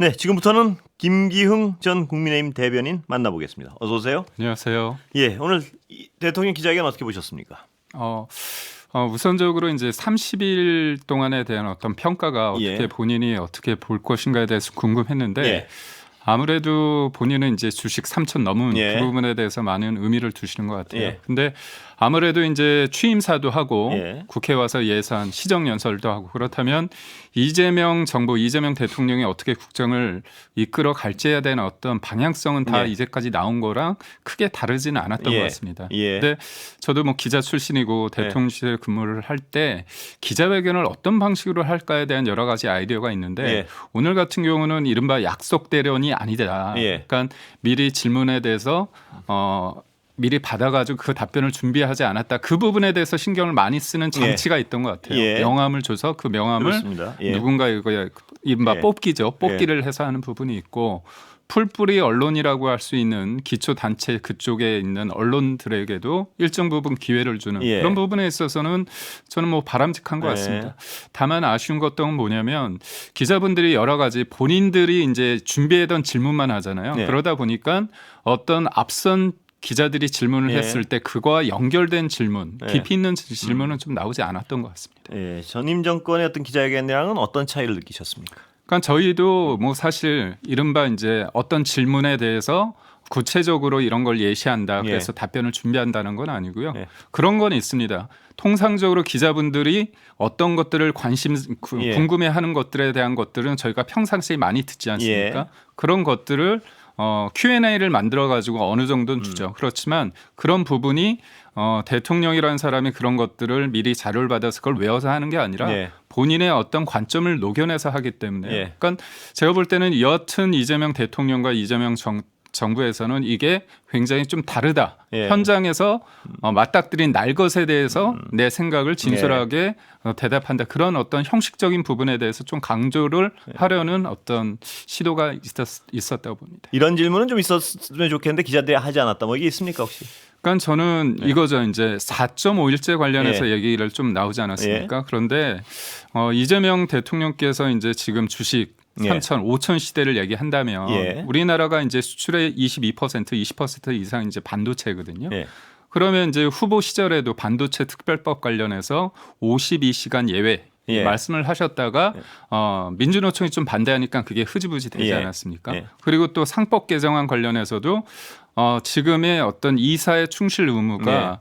네, 지금부터는 김기흥 전 국민의힘 대변인 만나보겠습니다. 어서 오세요. 안녕하세요. 예, 오늘 대통령 기자회견 어떻게 보셨습니까? 우선적으로 이제 30일 동안에 대한 어떤 평가가 어떻게 본인이 어떻게 볼 것인가에 대해서 궁금했는데 아무래도 본인은 이제 주식 3천 넘은 그 부분에 대해서 많은 의미를 두시는 것 같아요. 근데 아무래도 이제 취임사도 하고 국회 와서 예산 시정 연설도 하고 그렇다면 이재명 정부 이재명 대통령이 어떻게 국정을 이끌어 갈지에 대한 어떤 방향성은 다 이제까지 나온 거랑 크게 다르지는 않았던 것 같습니다. 근데 저도 뭐 기자 출신이고 대통령실 근무를 할 때 기자회견을 어떤 방식으로 할까에 대한 여러 가지 아이디어가 있는데 오늘 같은 경우는 이른바 약속 대련이 아니다. 그러니까 미리 질문에 대해서 미리 받아가지고 그 답변을 준비하지 않았다. 그 부분에 대해서 신경을 많이 쓰는 장치가 있던 것 같아요. 명함을 줘서 그 명함을 누군가 이른바 뽑기죠. 뽑기를 해서 하는 부분이 있고 풀뿌리 언론이라고 할 수 있는 기초단체 그쪽에 있는 언론들에게도 일정 부분 기회를 주는 그런 부분에 있어서는 저는 뭐 바람직한 것 같습니다. 다만 아쉬운 것은 뭐냐면 기자분들이 여러 가지 본인들이 이제 준비했던 질문만 하잖아요. 그러다 보니까 어떤 앞선 기자들이 질문을 했을 때 그거와 연결된 질문, 깊이 있는 질문은 좀 나오지 않았던 것 같습니다. 전임 정권의 어떤 기자회견이랑은 어떤 차이를 느끼셨습니까? 그러니까 저희도 뭐 사실 이른바 이제 어떤 질문에 대해서 구체적으로 이런 걸 예시한다. 그래서 답변을 준비한다는 건 아니고요. 그런 건 있습니다. 통상적으로 기자분들이 어떤 것들을 궁금해하는 것들에 대한 것들은 저희가 평상시에 많이 듣지 않습니까? 그런 것들을 Q&A를 만들어 가지고 어느 정도는 주죠. 그렇지만 그런 부분이 대통령이라는 사람이 그런 것들을 미리 자료를 받아서 그걸 외워서 하는 게 아니라 본인의 어떤 관점을 녹여내서 하기 때문에 그러니까 제가 볼 때는 여하튼 이재명 대통령과 이재명 정부에서는 이게 굉장히 좀 다르다. 현장에서 맞닥뜨린 날 것에 대해서 내 생각을 진솔하게 대답한다. 그런 어떤 형식적인 부분에 대해서 좀 강조를 하려는 어떤 시도가 있었다고 봅니다. 이런 질문은 좀 있었으면 좋겠는데 기자들이 하지 않았다. 뭐 이게 있습니까 혹시? 그러니까 저는 이거죠. 이제 4.5일제 관련해서 얘기를 좀 나오지 않았습니까? 그런데 이재명 대통령께서 이제 지금 주식 3천, 5천 시대를 얘기한다면 우리나라가 이제 수출의 22%, 20% 이상 이제 반도체거든요. 그러면 이제 후보 시절에도 반도체 특별법 관련해서 52시간 예외 말씀을 하셨다가 민주노총이 좀 반대하니까 그게 흐지부지 되지 않았습니까? 그리고 또 상법 개정안 관련해서도 지금의 어떤 이사의 충실 의무가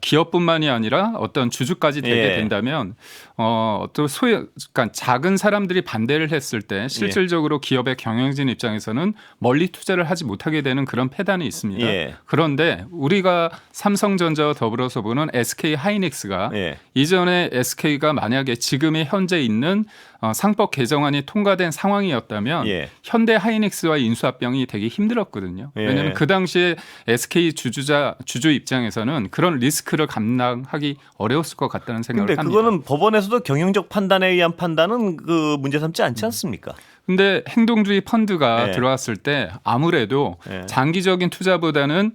기업뿐만이 아니라 어떤 주주까지 되게 된다면 또 그러니까 작은 사람들이 반대를 했을 때 실질적으로 기업의 경영진 입장에서는 멀리 투자를 하지 못하게 되는 그런 폐단이 있습니다. 그런데 우리가 삼성전자와 더불어서 보는 SK 하이닉스가 이전에 SK가 만약에 지금의 현재 있는 상법 개정안이 통과된 상황이었다면 현대 하이닉스와 인수합병이 되게 힘들었거든요. 왜냐하면 그 당시에 SK 주주 입장에서는 그런 리스크를 감당하기 어려웠을 것 같다는 생각을 합니다. 그런데 그거는 법원에서도 경영적 판단에 의한 판단은 그 문제 삼지 않지 않습니까? 근데 행동주의 펀드가 들어왔을 때 아무래도 장기적인 투자보다는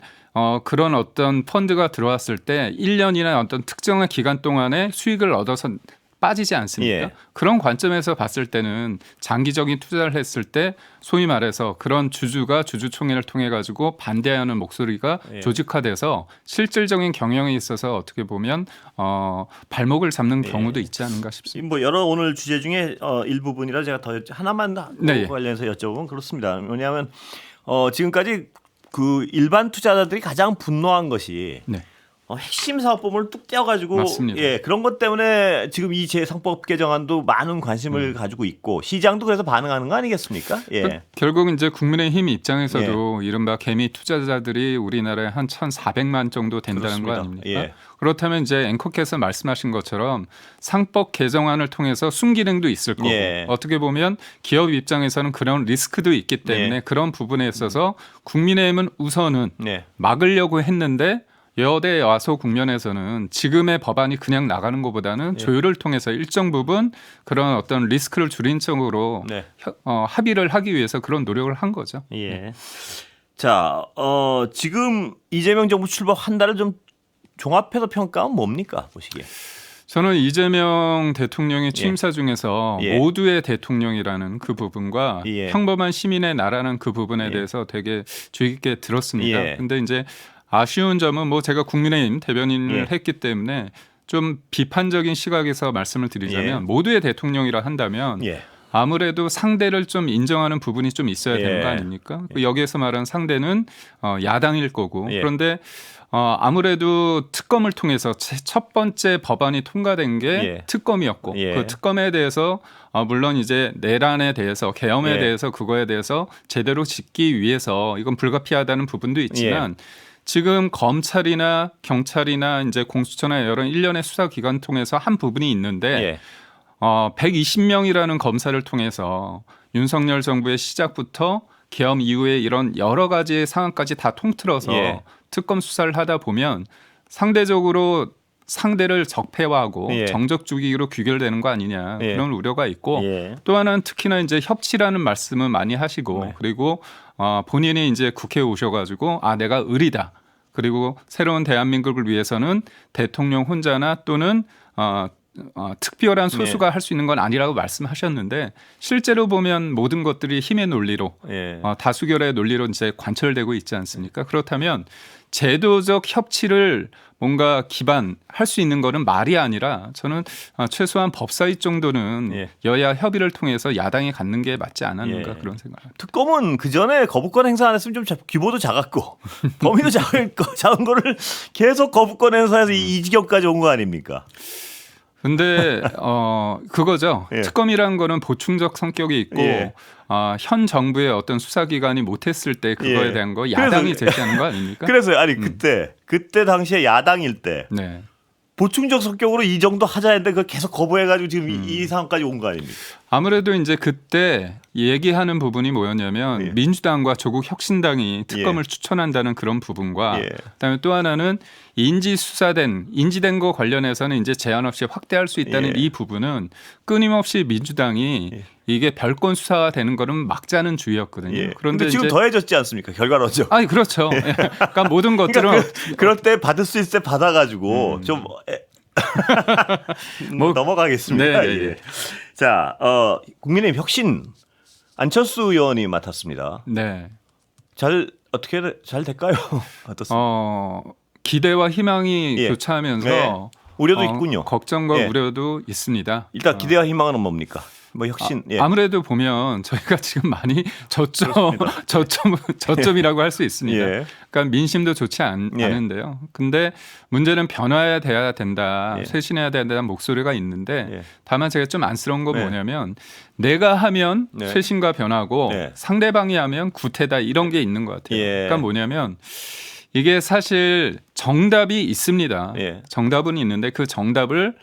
그런 어떤 펀드가 들어왔을 때 1년이나 어떤 특정한 기간 동안에 수익을 얻어서 빠지지 않습니까? 그런 관점에서 봤을 때는 장기적인 투자를 했을 때 소위 말해서 그런 주주가 주주총회를 통해 가지고 반대하는 목소리가 조직화돼서 실질적인 경영에 있어서 어떻게 보면 발목을 잡는 경우도 있지 않은가 싶습니다. 뭐 여러 오늘 주제 중에 일부분이라 제가 더 하나만 관련해서 여쭤보면 그렇습니다. 왜냐하면 지금까지 그 일반 투자자들이 가장 분노한 것이 핵심 사업부문을 뚝 떼어가지고 그런 것 때문에 지금 이 제3법 개정안도 많은 관심을 가지고 있고 시장도 그래서 반응하는 거 아니겠습니까? 결국 이제 국민의힘 입장에서도 이른바 개미 투자자들이 우리나라에 한 1,400만 정도 된다는 거 아닙니까? 그렇다면 이제 앵커께서 말씀하신 것처럼 상법 개정안을 통해서 순기능도 있을 거고 어떻게 보면 기업 입장에서는 그런 리스크도 있기 때문에 그런 부분에 있어서 국민의힘은 우선은 막으려고 했는데 여대 야소 국면에서는 지금의 법안이 그냥 나가는 것보다는 조율을 통해서 일정 부분 그런 어떤 리스크를 줄인 쪽으로 합의를 하기 위해서 그런 노력을 한 거죠. 자, 지금 이재명 정부 출범 한 달을 좀 종합해서 평가하면 뭡니까 보시기에? 저는 이재명 대통령의 취임사 중에서 모두의 대통령이라는 그 부분과 평범한 시민의 나라는 그 부분에 대해서 되게 주의 깊게 들었습니다. 근데 이제 아쉬운 점은 뭐 제가 국민의힘 대변인을 했기 때문에 좀 비판적인 시각에서 말씀을 드리자면 모두의 대통령이라 한다면 아무래도 상대를 좀 인정하는 부분이 좀 있어야 되는 거 아닙니까? 여기에서 말하는 상대는 야당일 거고 그런데 아무래도 특검을 통해서 첫 번째 법안이 통과된 게 특검이었고 그 특검에 대해서 물론 이제 내란에 대해서 계엄에 대해서 그거에 대해서 제대로 짓기 위해서 이건 불가피하다는 부분도 있지만 지금 검찰이나 경찰이나 이제 공수처나 여러 일련의 수사기관 통해서 한 부분이 있는데 120명이라는 검사를 통해서 윤석열 정부의 시작부터 계엄 이후에 이런 여러 가지 상황까지 다 통틀어서 특검 수사를 하다 보면 상대적으로 상대를 적폐화하고 정적 주기로 귀결되는 거 아니냐 그런 우려가 있고 또 하나는 특히나 이제 협치라는 말씀을 많이 하시고 그리고 본인이 이제 국회에 오셔가지고 내가 의리다 그리고 새로운 대한민국을 위해서는 대통령 혼자나 또는 특별한 소수가 할 수 있는 건 아니라고 말씀하셨는데 실제로 보면 모든 것들이 힘의 논리로 다수결의 논리로 이제 관철되고 있지 않습니까? 그렇다면 제도적 협치를 뭔가 기반할 수 있는 거는 말이 아니라 저는 최소한 법사위 정도는 여야 협의를 통해서 야당이 갖는 게 맞지 않았는가 그런 생각입니다. 특검은 그 전에 거부권 행사 안 했으면 좀 규모도 작았고 범위도 작은 거를 계속 거부권 행사해서 이 지경까지 온 거 아닙니까? 근데 그거죠. 특검이라는 거는 보충적 성격이 있고 현 정부의 어떤 수사기관이 못했을 때 그거에 대한 거 야당이 제시하는 거 아닙니까? 그래서 아니 그때 당시에 야당일 때 보충적 성격으로 이 정도 하자 했는데 그걸 계속 거부해가지고 지금 이 상황까지 온 거 아닙니까? 아무래도 이제 그때 얘기하는 부분이 뭐였냐면 민주당과 조국 혁신당이 특검을 추천한다는 그런 부분과 그다음에 또 하나는 인지된 거 관련해서는 이제 제한 없이 확대할 수 있다는 이 부분은 끊임없이 민주당이 이게 별건 수사가 되는 거는 막자는 주의였거든요. 그런데 지금 더해졌지 않습니까? 결과론적. 아니 그렇죠. 그러니까 모든 것들은 그러니까 그럴 때 받을 수 있을 때 받아가지고 좀 넘어가겠습니다. 자, 국민의힘 혁신 안철수 의원이 맡았습니다. 잘 될까요? 어떻습니까? 기대와 희망이 교차하면서 우려도 있군요. 걱정과 우려도 있습니다. 일단 기대와 희망은 뭡니까? 뭐 혁신. 아무래도 보면 저희가 지금 많이 저점이라고 할 수 있습니다. 그러니까 민심도 좋지 않은데요. 근데 문제는 변화해야 된다, 쇄신해야 된다는 목소리가 있는데 다만 제가 좀 안쓰러운 건 뭐냐면 내가 하면 쇄신과 변화고 상대방이 하면 구태다 이런 게 있는 것 같아요. 그러니까 뭐냐면 이게 사실 정답이 있습니다. 정답은 있는데 그 정답을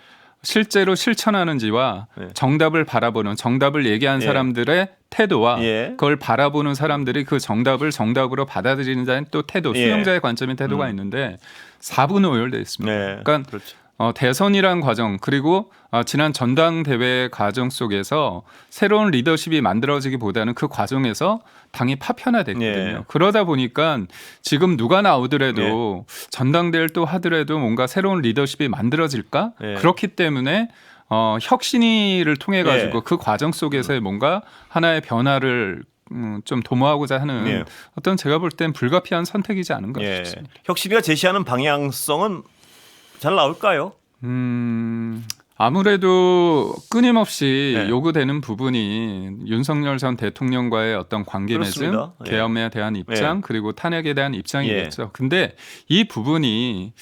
실제로 실천하는지와 정답을 바라보는 정답을 얘기한 사람들의 태도와 그걸 바라보는 사람들이 그 정답을 정답으로 받아들이는 자의 또 태도, 수용자의 관점인 태도가 있는데 4분 오열되어 있습니다. 그러니까 대선이란 과정 그리고 지난 전당대회 과정 속에서 새로운 리더십이 만들어지기보다는 그 과정에서 당이 파편화됐거든요. 그러다 보니까 지금 누가 나오더라도 전당대회를 또 하더라도 뭔가 새로운 리더십이 만들어질까? 그렇기 때문에 혁신위를 통해 가지고 그 과정 속에서의 뭔가 하나의 변화를 좀 도모하고자 하는 어떤 제가 볼 땐 불가피한 선택이지 않은가 싶습니다. 혁신위가 제시하는 방향성은 잘 나올까요? 아무래도 끊임없이 요구되는 부분이 윤석열 전 대통령과의 어떤 관계 맺음, 계엄에 대한 입장, 그리고 탄핵에 대한 입장이겠죠. 근데 이 부분이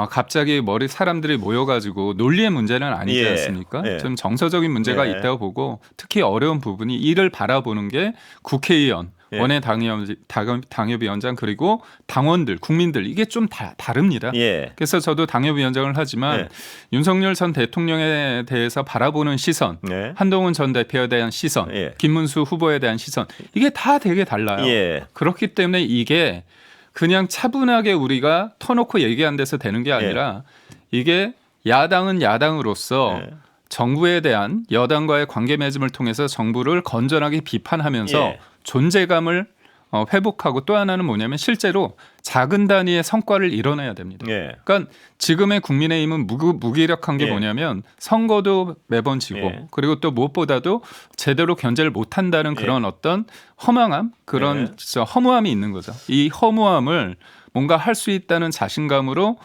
갑자기 사람들이 모여가지고 논리의 문제는 아니지 않습니까? 좀 정서적인 문제가 있다고 보고 특히 어려운 부분이 이를 바라보는 게 국회의원, 원외 당협위원장 그리고 당원들, 국민들 이게 좀 다릅니다. 그래서 저도 당협위원장을 하지만 윤석열 전 대통령에 대해서 바라보는 시선, 한동훈 전 대표에 대한 시선, 김문수 후보에 대한 시선 이게 다 되게 달라요. 그렇기 때문에 이게 그냥 차분하게 우리가 터놓고 얘기한 데서 되는 게 아니라 이게 야당은 야당으로서 정부에 대한 여당과의 관계 맺음을 통해서 정부를 건전하게 비판하면서 존재감을 회복하고 또 하나는 뭐냐면 실제로 작은 단위의 성과를 이뤄내야 됩니다. 예. 그러니까 지금의 국민의힘은 무기력한 게 예. 뭐냐면 선거도 매번 지고 예. 그리고 또 무엇보다도 제대로 견제를 못한다는 그런 어떤 허망함 그런 진짜 허무함이 있는 거죠. 이 허무함을 뭔가 할 수 있다는 자신감으로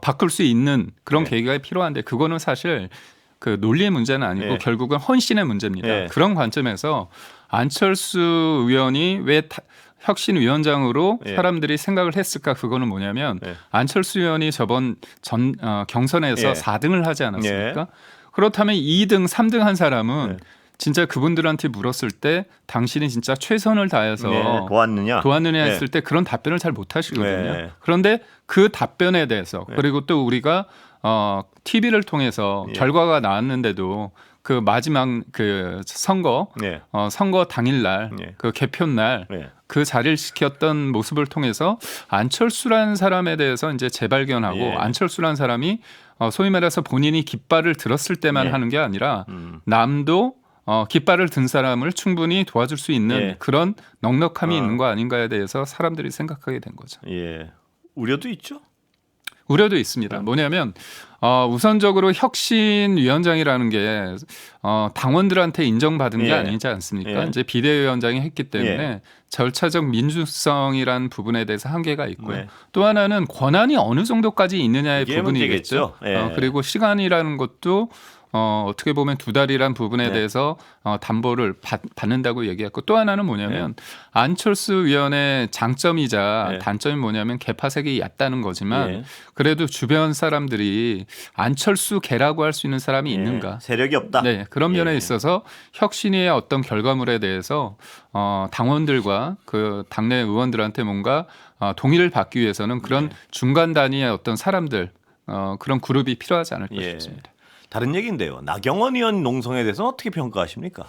바꿀 수 있는 그런 계기가 필요한데 그거는 사실 그 논리의 문제는 아니고 결국은 헌신의 문제입니다. 그런 관점에서 안철수 의원이 왜 혁신위원장으로 사람들이 생각을 했을까? 그거는 뭐냐면 안철수 의원이 저번 경선에서 4등을 하지 않았습니까? 그렇다면 2등, 3등 한 사람은 진짜 그분들한테 물었을 때 당신이 진짜 최선을 다해서 도왔느냐 했을 때 그런 답변을 잘 못 하시거든요. 그런데 그 답변에 대해서 그리고 또 우리가 TV를 통해서 결과가 나왔는데도 그 마지막 그 선거 선거 당일날 그 개표날 그 자리를 지켰던 모습을 통해서 안철수라는 사람에 대해서 이제 재발견하고 안철수라는 사람이 소위 말해서 본인이 깃발을 들었을 때만 하는 게 아니라 남도 깃발을 든 사람을 충분히 도와줄 수 있는 그런 넉넉함이 있는 거 아닌가에 대해서 사람들이 생각하게 된 거죠. 우려도 있죠? 우려도 있습니다. 뭐냐면 우선적으로 혁신위원장이라는 게 당원들한테 인정받은 게 아니지 않습니까? 이제 비대위원장이 했기 때문에 절차적 민주성이라는 부분에 대해서 한계가 있고요. 또 하나는 권한이 어느 정도까지 있느냐의 부분이겠죠. 그리고 시간이라는 것도 어떻게 보면 2달이란 부분에 대해서 담보를 받는다고 얘기했고 또 하나는 뭐냐면 안철수 의원의 장점이자 단점이 뭐냐면 개파색이 얕다는 거지만 그래도 주변 사람들이 안철수계라고 할 수 있는 사람이 있는가? 세력이 없다. 네, 그런 면에 있어서 혁신위의 어떤 결과물에 대해서 당원들과 그 당내 의원들한테 뭔가 동의를 받기 위해서는 그런 중간 단위의 어떤 사람들 그런 그룹이 필요하지 않을까 싶습니다. 다른 얘기인데요. 나경원 의원 농성에 대해서는 어떻게 평가하십니까?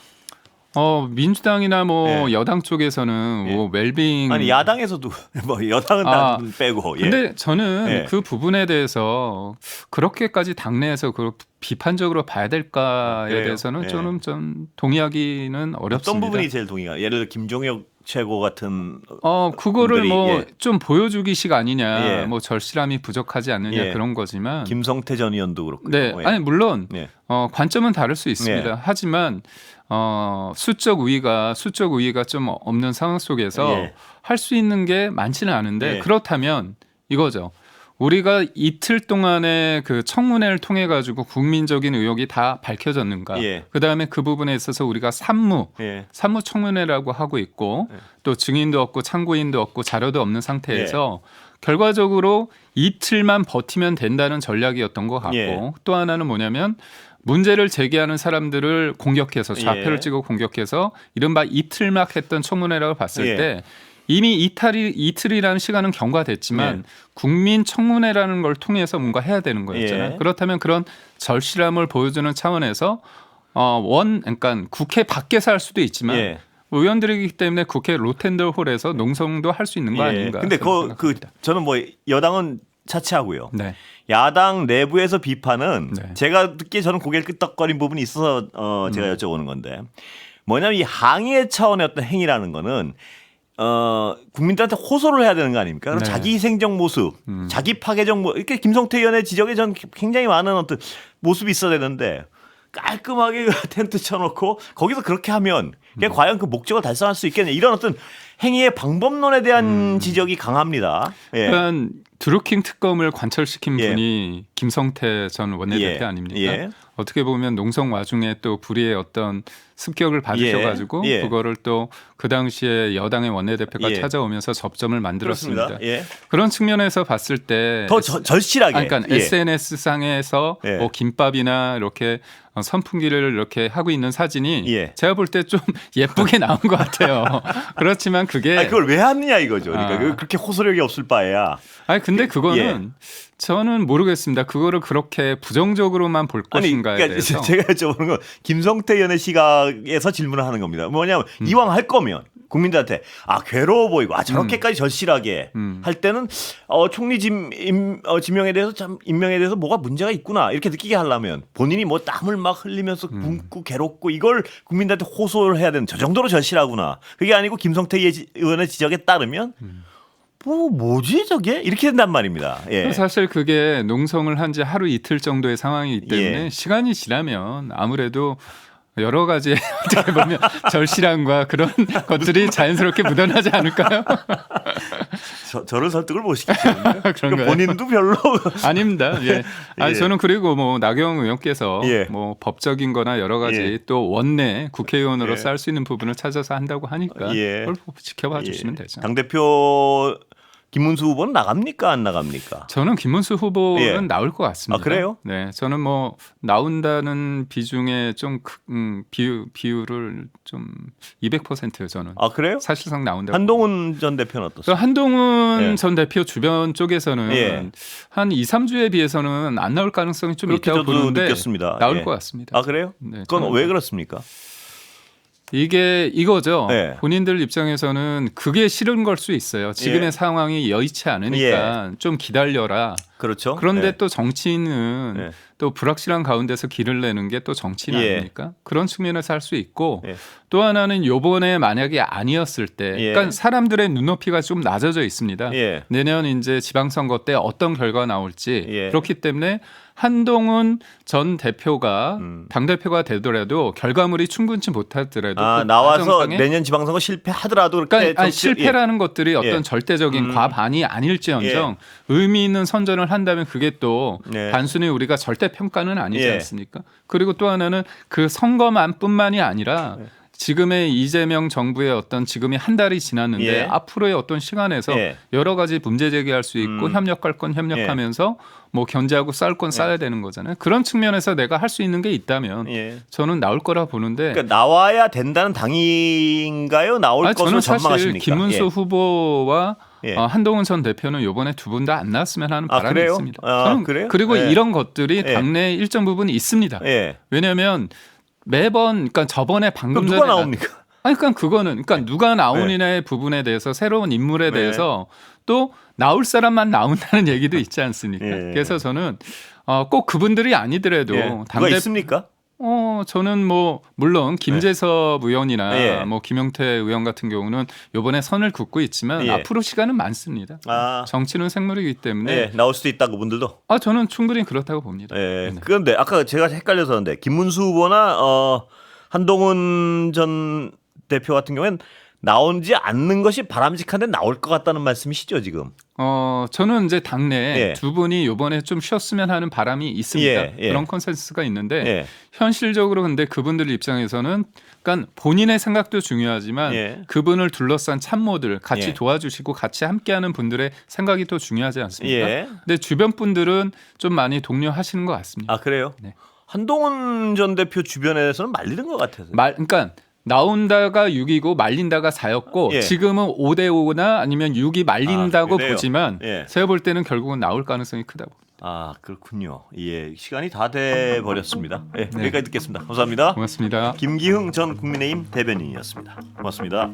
민주당이나 뭐 여당 쪽에서는 뭐 웰빙 아니 야당에서도 뭐 여당은 다 빼고. 근데 저는 그 부분에 대해서 그렇게까지 당내에서 비판적으로 봐야 될까에 대해서는 좀 동의하기는 어렵습니다. 어떤 부분이 제일 동의가? 예를 들어 김종혁 최고 같은 그거를 뭐 좀 보여주기식 아니냐, 뭐 절실함이 부족하지 않느냐 그런 거지만 김성태 전 의원도 그렇고. 아니 물론 관점은 다를 수 있습니다. 하지만 수적 우위가 좀 없는 상황 속에서 할 수 있는 게 많지는 않은데 그렇다면 이거죠. 우리가 이틀 동안의 그 청문회를 통해 가지고 국민적인 의혹이 다 밝혀졌는가? 그다음에 그 부분에 있어서 우리가 산무 청문회라고 하고 있고 또 증인도 없고 참고인도 없고 자료도 없는 상태에서 결과적으로 이틀만 버티면 된다는 전략이었던 것 같고 또 하나는 뭐냐면 문제를 제기하는 사람들을 공격해서 좌표를 찍어 공격해서 이른바 이틀막 했던 청문회라고 봤을 때 이미 이틀이라는 시간은 경과됐지만 국민 청문회라는 걸 통해서 뭔가 해야 되는 거였잖아요. 그렇다면 그런 절실함을 보여주는 차원에서 그러니까 국회 밖에서 할 수도 있지만 의원들이기 때문에 국회 로텐더홀에서 농성도 할 수 있는 거 아닌가? 근데 저는 뭐 여당은 차치하고요. 야당 내부에서 비판은 제가 듣기에 저는 고개를 끄덕거린 부분이 있어서 제가 여쭤보는 건데 뭐냐면 이 항의의 차원의 어떤 행위라는 거는 국민들한테 호소를 해야 되는 거 아닙니까? 자기 희생적 모습, 자기 파괴적 모습, 이렇게 김성태 의원의 지적에 전 굉장히 많은 어떤 모습이 있어야 되는데 깔끔하게 텐트 쳐놓고 거기서 그렇게 하면 과연 그 목적을 달성할 수 있겠냐 이런 어떤 행위의 방법론에 대한 지적이 강합니다. 그러니까 드루킹 특검을 관철시킨 분이 김성태 전 원내대표 아닙니까? 어떻게 보면 농성 와중에 또 불의의 어떤 습격을 받으셔가지고 그거를 또 그 당시에 여당의 원내대표가 찾아오면서 접점을 만들었습니다. 그런 측면에서 봤을 때 더 절실하게 그러니까 SNS 상에서 뭐 김밥이나 이렇게 선풍기를 이렇게 하고 있는 사진이 제가 볼 때 좀 예쁘게 나온 것 같아요. 그렇지만 그게 그걸 왜 하느냐 이거죠. 그러니까 그렇게 호소력이 없을 바에야. 근데 그거는 저는 모르겠습니다. 그거를 그렇게 부정적으로만 볼 것인가에 대해서. 제가 여쭤보는 건 김성태 의원의 시각에서 질문을 하는 겁니다. 뭐냐면 이왕 할 거면 국민들한테 괴로워 보이고 저렇게까지 절실하게 할 때는 총리 임명에 대해서 참 임명에 대해서 뭐가 문제가 있구나 이렇게 느끼게 하려면 본인이 뭐 땀을 막 흘리면서 굶고 괴롭고 이걸 국민들한테 호소를 해야 되는 저 정도로 절실하구나. 그게 아니고 김성태 의원의 지적에 따르면 뭐지 저게 이렇게 된단 말입니다. 예. 사실 그게 농성을 한 지 하루 이틀 정도의 상황이기 때문에 예. 시간이 지나면 아무래도 여러 가지 어떻게 보면 절실함과 그런 것들이 자연스럽게 묻어나지 않을까요? 저를 설득을 못 시키거든요. 그런가요? 본인도 별로 아닙니다. 예. 아니 예. 저는 그리고 뭐 나경원 의원께서 예. 뭐 법적인거나 여러 가지 예. 또 원내 국회의원으로서 예. 할 수 있는 부분을 찾아서 한다고 하니까 예. 그걸 지켜봐 주시면 되죠. 당 대표 김문수 후보는 나갑니까 안 나갑니까? 저는 김문수 후보는 예. 나올 것 같습니다. 그래요? 네, 저는 뭐 나온다는 비중에 좀 비율을 좀 200%예요. 저는. 그래요? 사실상 나온다고. 한동훈 전 대표는 어떻습니까? 한동훈 예. 전 대표 주변 쪽에서는 예. 한 2, 3주에 비해서는 안 나올 가능성이 좀 그렇게 있다고 저도 보는데 느꼈습니다. 나올 예. 것 같습니다. 그래요? 네, 그건 저는 왜 그렇습니까? 이게 이거죠. 네. 본인들 입장에서는 그게 싫은 걸 수 있어요. 지금의 예. 상황이 여의치 않으니까 좀 기다려라. 그렇죠. 그런데 예. 또 정치인은 예. 또 불확실한 가운데서 길을 내는 게 또 정치인 예. 아닙니까? 그런 측면에서 할 수 있고 예. 또 하나는 요번에 만약에 아니었을 때 예. 그러니까 사람들의 눈높이가 좀 낮아져 있습니다. 예. 내년 이제 지방선거 때 어떤 결과가 나올지 예. 그렇기 때문에 한동훈 전 대표가 당대표가 되더라도 결과물이 충분치 못하더라도 그 나와서 과정상에 내년 지방선거 실패하더라도 그렇게 그러니까 실패라는 것들이 어떤 예. 절대적인 과반이 아닐지언정 의미 있는 선전을 한다면 그게 또 예. 단순히 우리가 절대 평가는 아니지 예. 않습니까? 그리고 또 하나는 그 선거만뿐만이 아니라 지금의 이재명 정부의 어떤 지금이 한 달이 지났는데 예. 앞으로의 어떤 시간에서 예. 여러 가지 문제 제기할 수 있고 협력할 건 협력하면서 뭐 견제하고 쌓을 건 쌓아야 되는 거잖아요. 그런 측면에서 내가 할 수 있는 게 있다면 저는 나올 거라 보는데 그러니까 나와야 된다는 당인가요? 나올 것으로 저는 사실 전망하십니까? 김문수 후보와 예. 한동훈 전 대표는 이번에 두 분 다 안 나왔으면 하는 바람이 그래요? 있습니다. 저는 그래요? 그리고 예. 이런 것들이 당내에 일정 부분 있습니다. 예. 왜냐하면 매번 그러니까 저번에 방금 누가 전에 나옵니까? 그러니까 그거는 그러니까 누가 나오느냐의 부분에 대해서 새로운 인물에 대해서 또 나올 사람만 나온다는 얘기도 있지 않습니까? 예. 그래서 저는 꼭 그분들이 아니더라도 누가 있습니까? 저는 뭐 물론 김재섭 의원이나 예. 뭐 김용태 의원 같은 경우는 이번에 선을 긋고 있지만 예. 앞으로 시간은 많습니다. 정치는 생물이기 때문에 나올 수도 있다 그분들도. 저는 충분히 그렇다고 봅니다. 네. 그런데 아까 제가 헷갈려서 하는데 김문수 후보나 한동훈 전 대표 같은 경우에는 나오지 않는 것이 바람직한데 나올 것 같다는 말씀이시죠 지금? 저는 이제 당내 예. 두 분이 이번에 좀 쉬었으면 하는 바람이 있습니다. 그런 컨센서스가 있는데 현실적으로 근데 그분들 입장에서는 그러니까 본인의 생각도 중요하지만 그분을 둘러싼 참모들 같이 도와주시고 같이 함께하는 분들의 생각이 더 중요하지 않습니까? 근데 주변 분들은 좀 많이 독려하시는 것 같습니다. 그래요? 네. 한동훈 전 대표 주변에서는 말리는 것 같아서. 그러니까 나온다가 6이고 말린다가 4였고 지금은 5대 5나 아니면 6이 말린다고 보지만 제가 볼 때는 결국은 나올 가능성이 크다고. 그렇군요. 시간이 다 돼 버렸습니다. 여기까지 듣겠습니다. 감사합니다. 고맙습니다. 김기흥 전 국민의힘 대변인이었습니다. 고맙습니다.